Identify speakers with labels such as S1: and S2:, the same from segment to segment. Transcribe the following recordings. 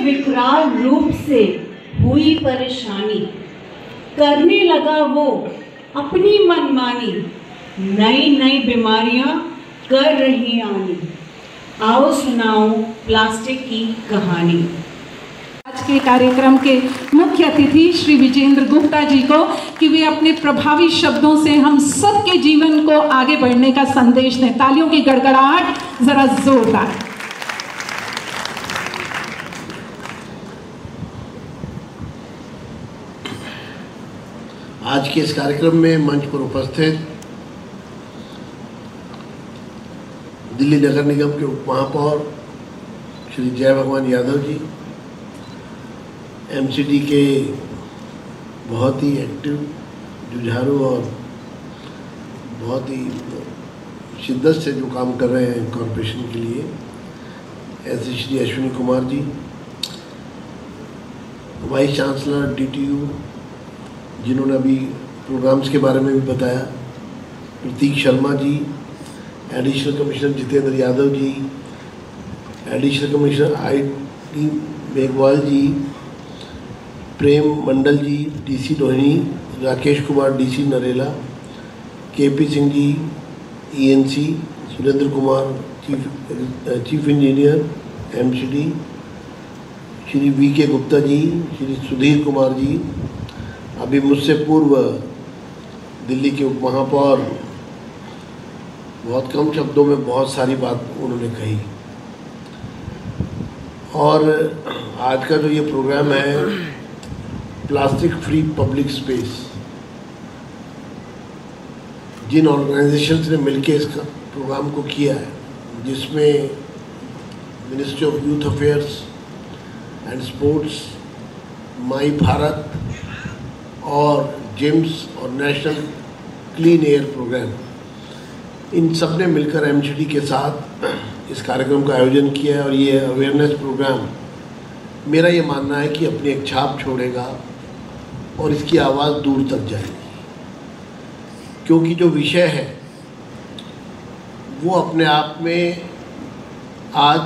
S1: विकराल रूप से हुई परेशानी, करने लगा वो अपनी मनमानी, नई नई बीमारियां कर रही आनी। आओ सुनाओ प्लास्टिक की कहानी।
S2: आज के कार्यक्रम के मुख्य अतिथि श्री विजेंद्र गुप्ता जी को कि वे अपने प्रभावी शब्दों से हम सबके जीवन को आगे बढ़ने का संदेश दें। तालियों की गड़गड़ाहट जरा जोरदार।
S3: आज के इस कार्यक्रम में मंच पर उपस्थित दिल्ली नगर निगम के उप महापौर श्री जय भगवान यादव जी, एमसीडी के बहुत ही एक्टिव, जुझारू और बहुत ही शिद्दत से जो काम कर रहे हैं कॉरपोरेशन के लिए, ऐसे Shri Ashwini Kumar ji, vice chancellor DTU जिन्होंने अभी प्रोग्राम्स के बारे में भी बताया, Prateek Sharma ji, additional commissioner Jitendra Yadav ji, additional commissioner IT Meghwal ji, Prem Mandal ji, DC Rohini, Rakesh Kumar DC Narela, KP Singh ji ENC, Surendra Kumar chief engineer MCD, Shri VK Gupta ji, Shri Sudhir Kumar ji, अभी मुझसे पूर्व दिल्ली के उप महापौर, बहुत कम शब्दों में बहुत सारी बात उन्होंने कही। और आज का जो ये प्रोग्राम है प्लास्टिक फ्री पब्लिक स्पेस, जिन ऑर्गेनाइजेशंस ने मिलकर इस प्रोग्राम को किया है, जिसमें ministry of youth affairs and sports, my Bharat और जिम्स और नेशनल क्लीन एयर प्रोग्राम, इन सब ने मिलकर MCD के साथ इस कार्यक्रम का आयोजन किया है। और ये अवेयरनेस प्रोग्राम, मेरा ये मानना है कि अपनी एक छाप छोड़ेगा और इसकी आवाज़ दूर तक जाएगी, क्योंकि जो विषय है वो अपने आप में आज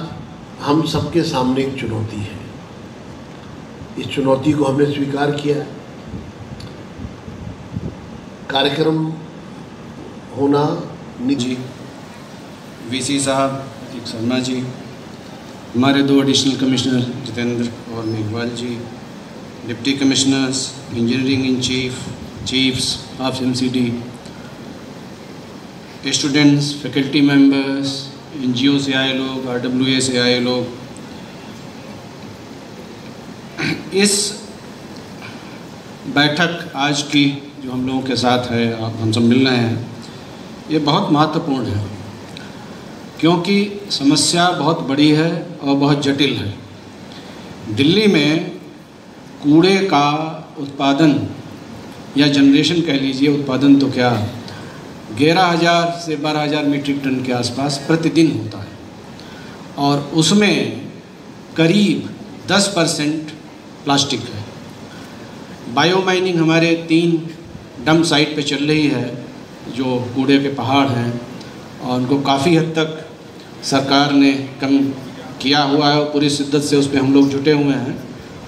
S3: हम सबके सामने एक चुनौती है। इस चुनौती को हमने स्वीकार किया है। कार्यक्रम होना
S4: जी, VC साहब, प्रतीक शर्मा जी, हमारे 2 एडिशनल कमिश्नर जितेंद्र और Meghwal ji, deputy commissioners, engineering in chiefs of MCD, students, faculty members, NGO से आए लोग, RWA से आए लोग, इस बैठक आज की जो हम लोगों के साथ है, हम सब मिल रहे हैं, ये बहुत महत्वपूर्ण है, क्योंकि समस्या बहुत बड़ी है और बहुत जटिल है। दिल्ली में कूड़े का उत्पादन या जनरेशन कह लीजिए, उत्पादन तो क्या, 11,000 से 12,000 मीट्रिक टन के आसपास प्रतिदिन होता है, और उसमें करीब 10% प्लास्टिक है। बायो माइनिंग हमारे 3 डंप साइट पे चल रही है, जो कूड़े के पहाड़ हैं, और उनको काफ़ी हद तक सरकार ने कम किया हुआ है और पूरी शिद्दत से उस पर हम लोग जुटे हुए हैं।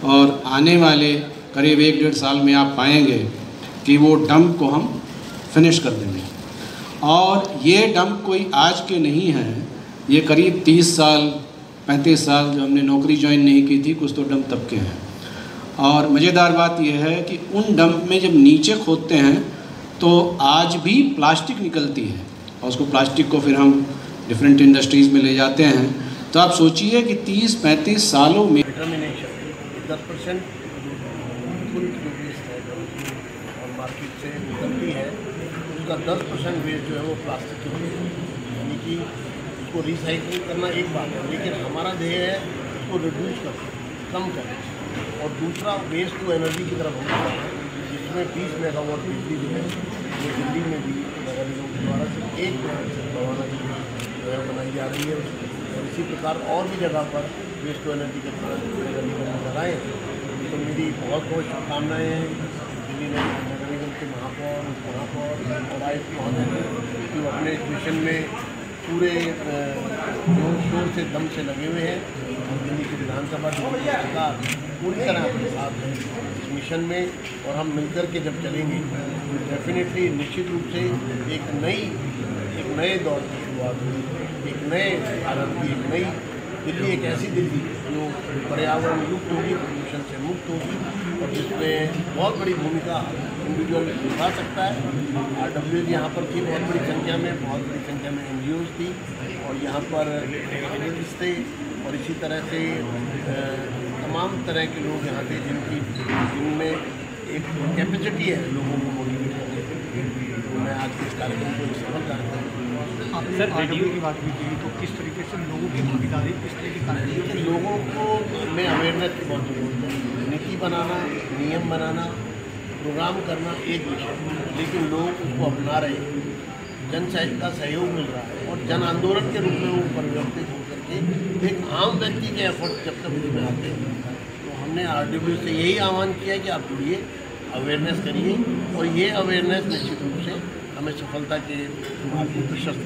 S4: और आने वाले करीब 1-1.5 साल में आप पाएंगे कि वो डंप को हम फिनिश कर देंगे। और ये डंप कोई आज के नहीं हैं, ये करीब 30 साल 35 साल जो हमने नौकरी ज्वाइन नहीं की थी, कुछ तो डंप तब के हैं। और मज़ेदार बात यह है कि उन डंप में जब नीचे खोदते हैं तो आज भी प्लास्टिक निकलती है, और उसको प्लास्टिक को फिर हम डिफरेंट इंडस्ट्रीज़ में ले जाते हैं। तो आप सोचिए कि 30-35 सालों में
S3: 10% कुल जो वेस्ट है और मार्केट से निकलती है, उसका 10% वेस्ट जो है वो प्लास्टिक की वजह से, यानी कि उसको रिसाइकलिंग करना एक बात है, लेकिन हमारा ध्येय है उसको रिड्यूस कर, कम करें। और दूसरा वेस्ट टू एनर्जी की तरफ हम जा रहे हैं, जिसमें 20 मेगावाट बिजली जो है ये दिल्ली में भी नगर निगम द्वारा सिर्फ एक प्लांट से बवाना जो है बनाई जा रही है। और इसी प्रकार और भी जगह पर वेस्ट टू एनर्जी के प्लांट नगर निगम में लगाएँ। तो मेरी बहुत बहुत शुभकामनाएँ हैं दिल्ली नगर निगम के महापौर और आयुक्त महोदय कि वो अपने इस मिशन में पूरे जोर शोर से दम से लगे हुए हैं। दिल्ली की विधानसभा का पूरी तरह अपने साथ है इस मिशन में, और हम मिलकर के जब चलेंगे तो डेफिनेटली निश्चित रूप से एक नए दौर की शुरुआत होगी, एक नए भारत की, एक नई दिल्ली, एक ऐसी दिल्ली जो पर्यावरण युक्त होगी, प्रदूषण से मुक्त होगी, और जिसमें बहुत बड़ी भूमिका इंडिविजुअल निभा सकता है। RWJ यहाँ पर थी बहुत बड़ी संख्या में NGOs थी, और यहाँ पर एक्टिविस्ट थे, और इसी तरह से तमाम तरह के लोग यहाँ थे जिनमें एक कैपेसिटी है लोगों को मोटिवेट करने की। तो मैं आज के इस कार्यक्रम को सफल कार्यक्रम
S5: सर रेडियो की बात भी की तो किस तरीके से लोगों की भागीदारी किस तरह की कार्यक्रम
S3: लोगों को में अवेयरनेस की बहुत जरूरत है। नीति बनाना, नियम बनाना, प्रोग्राम करना एक विषय, लेकिन लोग उसको अपना रहे हैं, जन का सहयोग मिल रहा है, और जन आंदोलन के रूप में वो परिवर्तित होकर के एक आम व्यक्ति के एफर्ट जब तक उसमें आते हैं, तो हमने RWJ से यही आह्वान किया कि आप जुड़िए, अवेयरनेस करिए, और ये अवेयरनेस निश्चित रूप से हमें सफलता के मार्ग को प्रशस्त